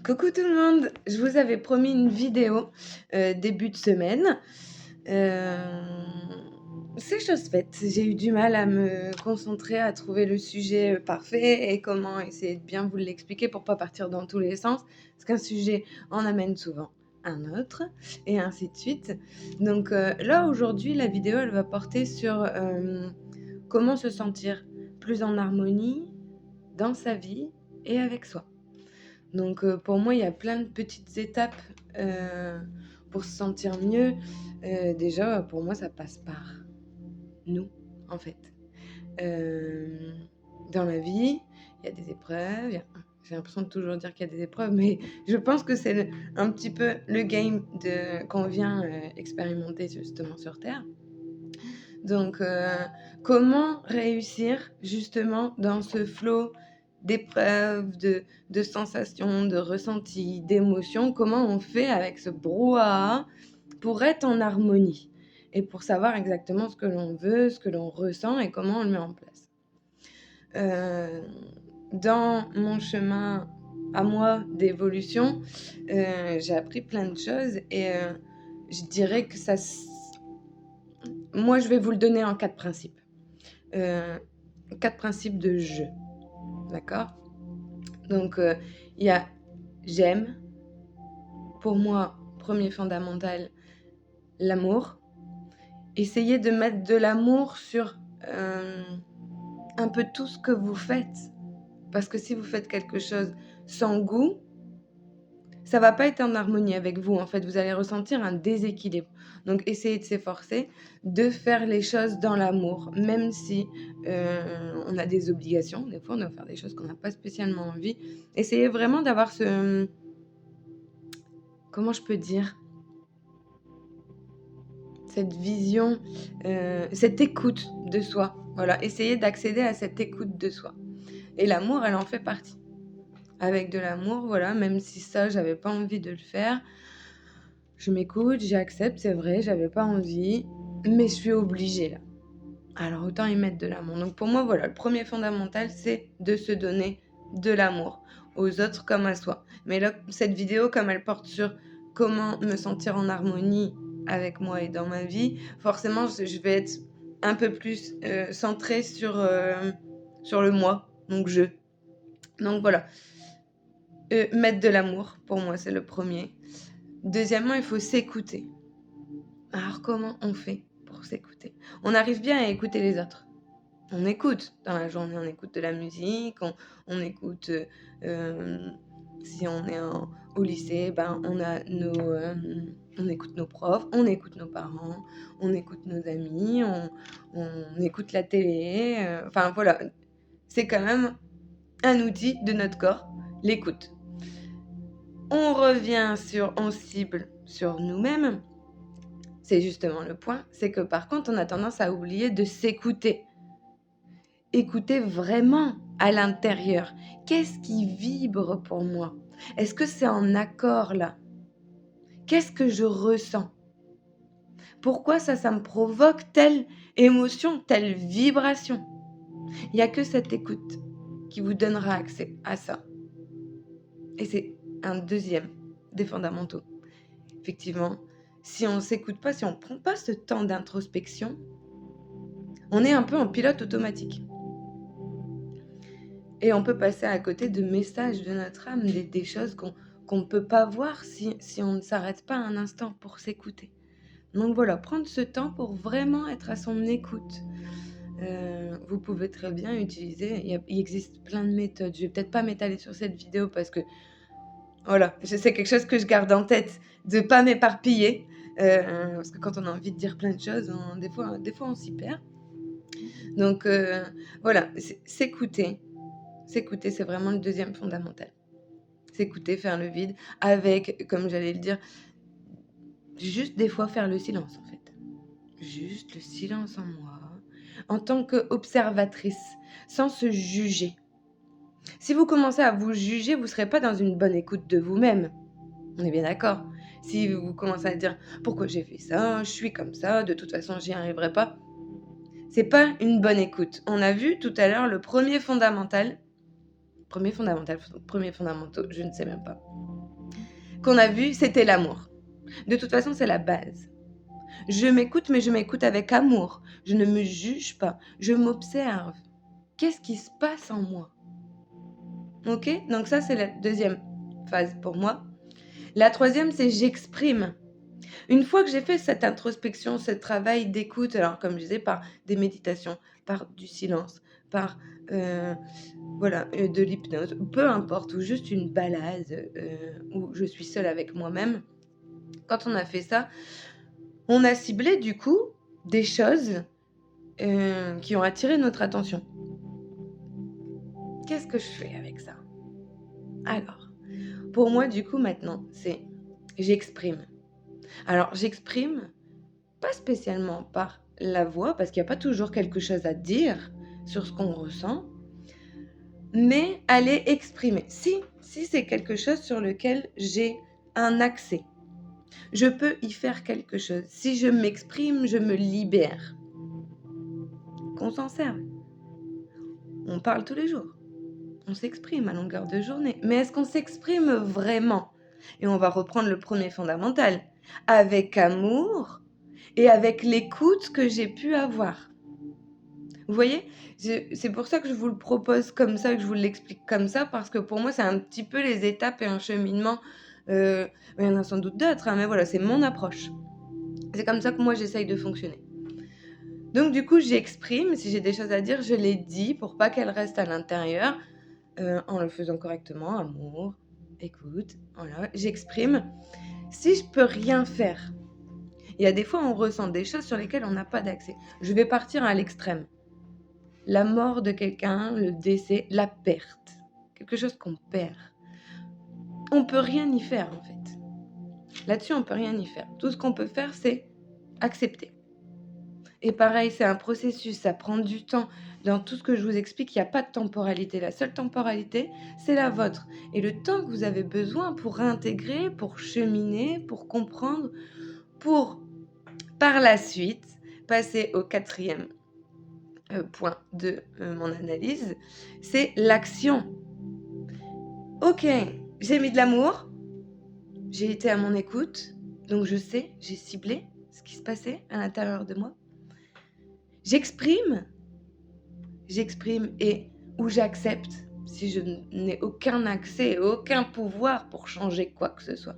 Coucou tout le monde, je vous avais promis une vidéo début de semaine. C'est chose faite. J'ai eu du mal à me concentrer, à trouver le sujet parfait et comment essayer de bien vous l'expliquer pour pas partir dans tous les sens. Parce qu'un sujet en amène souvent un autre et ainsi de suite. Donc là aujourd'hui, la vidéo elle va porter sur comment se sentir plus en harmonie dans sa vie et avec soi. Donc pour moi, il y a plein de petites étapes, heu, pour se sentir mieux. Déjà, pour moi, ça passe par nous, en fait. Hem, Dans la vie, il y a des épreuves, il y a j'ai l'impression de toujours dire qu'il y a des épreuves, mais je pense que c'est un petit peu le game de qu'on vient, expérimenter justement sur terre. Donc, comment réussir justement dans ce flot d'épreuves, de sensations, de ressentis, d'émotions? Comment on fait avec ce brouhaha pour être en harmonie et pour savoir exactement ce que l'on veut, ce que l'on ressent et comment on le met en place? Heu, dans mon chemin à moi d'évolution, j'ai appris plein de choses et je dirais que ça s moi, je vais vous le donner en 4 principes. Heu, 4 principes de jeu, d'accord? Donc, il y a j'aime, pour moi, premier fondamental, l'amour. Essayez de mettre de l'amour sur, un peu tout ce que vous faites. Parce que si vous faites quelque chose sans goût, ça va pas être en harmonie avec vous, en fait, vous allez ressentir un déséquilibre. Donc essayez de s'efforcer de faire les choses dans l'amour, même si, on a des obligations. Des fois, on doit faire des choses qu'on n'a pas spécialement envie. Essayez vraiment d'avoir ce, comment je peux dire? Cette vision, cette écoute de soi. Voilà, essayez d'accéder à cette écoute de soi et l'amour, elle en fait partie. Avec de l'amour, voilà, même si ça, j'avais pas envie de le faire, je m'écoute, j'accepte, c'est vrai, j'avais pas envie, mais je suis obligée là. Alors autant y mettre de l'amour. Donc pour moi, voilà, le premier fondamental, c'est de se donner de l'amour, aux autres comme à soi. Mais là, cette vidéo, comme elle porte sur comment me sentir en harmonie avec moi et dans ma vie, forcément, je vais être un peu plus centrée sur le moi, donc je. Donc voilà, mettre de l'amour, pour moi, c'est le premier. Deuxièmement, il faut s'écouter. Alors comment on fait pour s'écouter? On arrive bien à écouter les autres. On écoute dans la journée, on écoute de la musique, on écoute, si on est au lycée, ben, on écoute nos profs, on écoute nos parents, on écoute nos amis, on écoute la télé, enfin voilà. C'est quand même un outil de notre corps, l'écoute. On cible sur nous-mêmes. C'est justement le point, c'est que par contre, on a tendance à oublier de s'écouter. Écouter vraiment à l'intérieur. Qu'est-ce qui vibre pour moi? Est-ce que c'est en accord là? Qu'est-ce que je ressens? Pourquoi ça me provoque telle émotion, telle vibration? Il y a que cette écoute qui vous donnera accès à ça et c'est un deuxième des fondamentaux. Effectivement, si on ne s'écoute pas, si on ne prend pas ce temps d'introspection, on est un peu en pilote automatique. Et on peut passer à côté de messages de notre âme, des choses qu'on ne peut pas voir si on ne s'arrête pas un instant pour s'écouter. Donc voilà, prendre ce temps pour vraiment être à son écoute. Vous pouvez très bien utiliser, il existe plein de méthodes. Je vais peut-être pas m'étaler sur cette vidéo parce que voilà, c'est quelque chose que je garde en tête, de pas m'éparpiller, parce que quand on a envie de dire plein de choses, des fois on s'y perd. Donc voilà, s'écouter. S'écouter, c'est vraiment le deuxième fondamental. S'écouter, faire le vide avec, comme j'allais le dire, juste des fois faire le silence en fait. Juste le silence en moi, en tant qu'observatrice, sans se juger. Si vous commencez à vous juger, vous ne serez pas dans une bonne écoute de vous-même. On est bien d'accord? Si vous commencez à dire: «Pourquoi j'ai fait ça? Je suis comme ça, de toute façon j'y arriverai pas». C'est pas une bonne écoute. On a vu tout à l'heure le premier fondamental, premier fondamental, premier fondamentaux, je ne sais même pas, qu'on a vu, c'était l'amour. De toute façon, c'est la base. Je m'écoute, mais je m'écoute avec amour. Je ne me juge pas, je m'observe. Qu'est-ce qui se passe en moi? OK? Donc ça, c'est la deuxième phase pour moi. La troisième, c'est j'exprime. Une fois que j'ai fait cette introspection, ce travail d'écoute, alors comme je disais, par des méditations, par du silence, par de l'hypnose, peu importe, ou juste une balade où je suis seule avec moi-même. Quand on a fait ça, on a ciblé du coup des choses qui ont attiré notre attention. Qu'est-ce que je fais avec ça? Alors, pour moi, du coup, maintenant, c'est j'exprime. Alors, j'exprime pas spécialement par la voix, parce qu'il n'y a pas toujours quelque chose à dire sur ce qu'on ressent, mais aller exprimer. Si c'est quelque chose sur lequel j'ai un accès, je peux y faire quelque chose. Si je m'exprime, je me libère. Qu'on s'en serve. On parle tous les jours. On s'exprime à longueur de journée. Mais est-ce qu'on s'exprime vraiment? Et on va reprendre le premier fondamental. Avec amour et avec l'écoute que j'ai pu avoir. Vous voyez? C'est pour ça que je vous le propose comme ça, que je vous l'explique comme ça, parce que pour moi, c'est un petit peu les étapes et un cheminement. Il y en a sans doute d'autres, hein, mais voilà, c'est mon approche. C'est comme ça que moi, j'essaye de fonctionner. Donc du coup, j'exprime. Si j'ai des choses à dire, je les dis pour pas qu'elles restent à l'intérieur, en le faisant correctement, amour, écoute, voilà, j'exprime. Si je peux rien faire, il y a des fois, on ressent des choses sur lesquelles on n'a pas d'accès. Je vais partir à l'extrême. La mort de quelqu'un, le décès, la perte, quelque chose qu'on perd. On peut rien y faire en fait. Là-dessus, on peut rien y faire. Tout ce qu'on peut faire, c'est accepter. Et pareil, c'est un processus, ça prend du temps. Dans tout ce que je vous explique, il n'y a pas de temporalité. La seule temporalité, c'est la vôtre. Et le temps que vous avez besoin pour réintégrer, pour cheminer, pour comprendre, pour, par la suite, passer au quatrième point de mon analyse, c'est l'action. Ok, j'ai mis de l'amour, j'ai été à mon écoute, donc je sais, j'ai ciblé ce qui se passait à l'intérieur de moi. J'exprime et où j'accepte si je n'ai aucun accès, aucun pouvoir pour changer quoi que ce soit.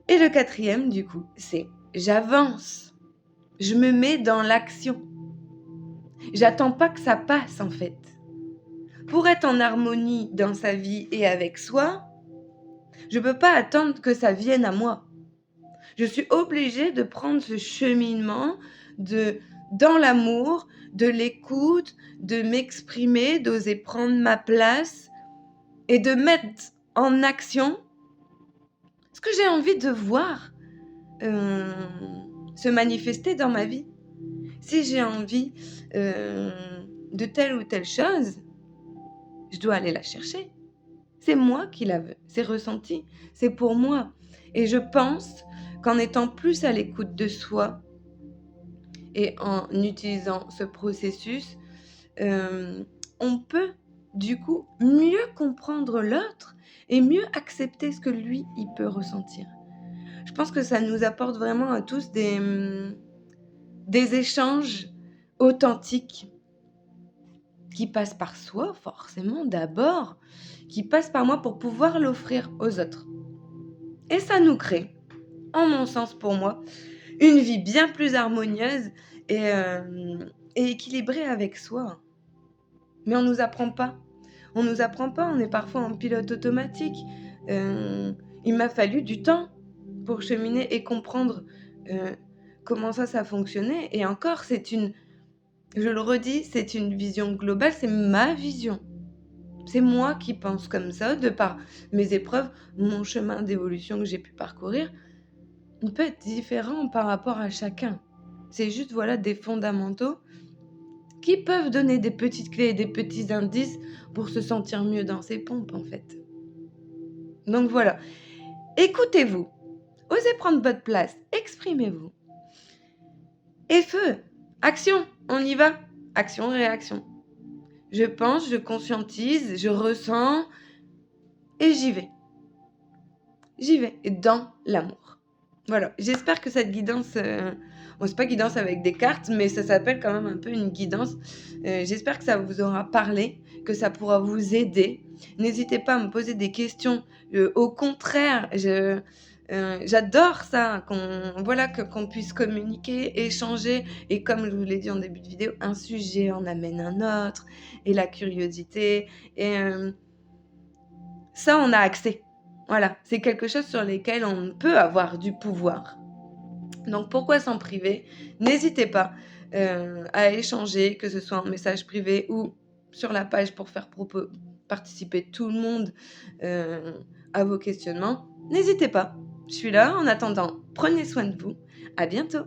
Et le quatrième, du coup, c'est j'avance. Je me mets dans l'action. J'attends pas que ça passe, en fait. Pour être en harmonie dans sa vie et avec soi, je peux pas attendre que ça vienne à moi. Je suis obligée de prendre ce cheminement dans l'amour, de l'écoute, de m'exprimer, d'oser prendre ma place et de mettre en action ce que j'ai envie de voir se manifester dans ma vie. Si j'ai envie de telle ou telle chose, je dois aller la chercher. C'est moi qui la veux, c'est ressenti, c'est pour moi. Et je pense qu'en étant plus à l'écoute de soi et en utilisant ce processus, on peut du coup mieux comprendre l'autre et mieux accepter ce que lui, il peut ressentir. Je pense que ça nous apporte vraiment à tous des échanges authentiques qui passent par soi, forcément, d'abord, qui passent par moi pour pouvoir l'offrir aux autres. Et ça nous crée, en mon sens pour moi, une vie bien plus harmonieuse et équilibrée avec soi. Mais on nous apprend pas. On nous apprend pas, on est parfois en pilote automatique. Il m'a fallu du temps pour cheminer et comprendre comment ça fonctionnait. Et encore, je le redis, c'est une vision globale, c'est ma vision. C'est moi qui pense comme ça, de par mes épreuves, mon chemin d'évolution que j'ai pu parcourir. Il peut être différent par rapport à chacun. C'est juste, voilà, des fondamentaux qui peuvent donner des petites clés et des petits indices pour se sentir mieux dans ses pompes, en fait. Donc voilà, écoutez-vous, osez prendre votre place, exprimez-vous. Et feu, action, on y va. Action, réaction. Je pense, je conscientise, je ressens et j'y vais. J'y vais, et dans l'amour. Voilà, j'espère que cette guidance, bon, c'est pas guidance avec des cartes, mais ça s'appelle quand même un peu une guidance. J'espère que ça vous aura parlé, que ça pourra vous aider. N'hésitez pas à me poser des questions. Au contraire, j'adore ça, qu'on puisse communiquer, échanger. Et comme je vous l'ai dit en début de vidéo, un sujet en amène un autre, et la curiosité. Et ça, on a accès. Voilà, c'est quelque chose sur lequel on peut avoir du pouvoir. Donc pourquoi s'en priver? N'hésitez pas à échanger, que ce soit en message privé ou sur la page pour faire participer tout le monde à vos questionnements. N'hésitez pas, je suis là. En attendant, prenez soin de vous. À bientôt.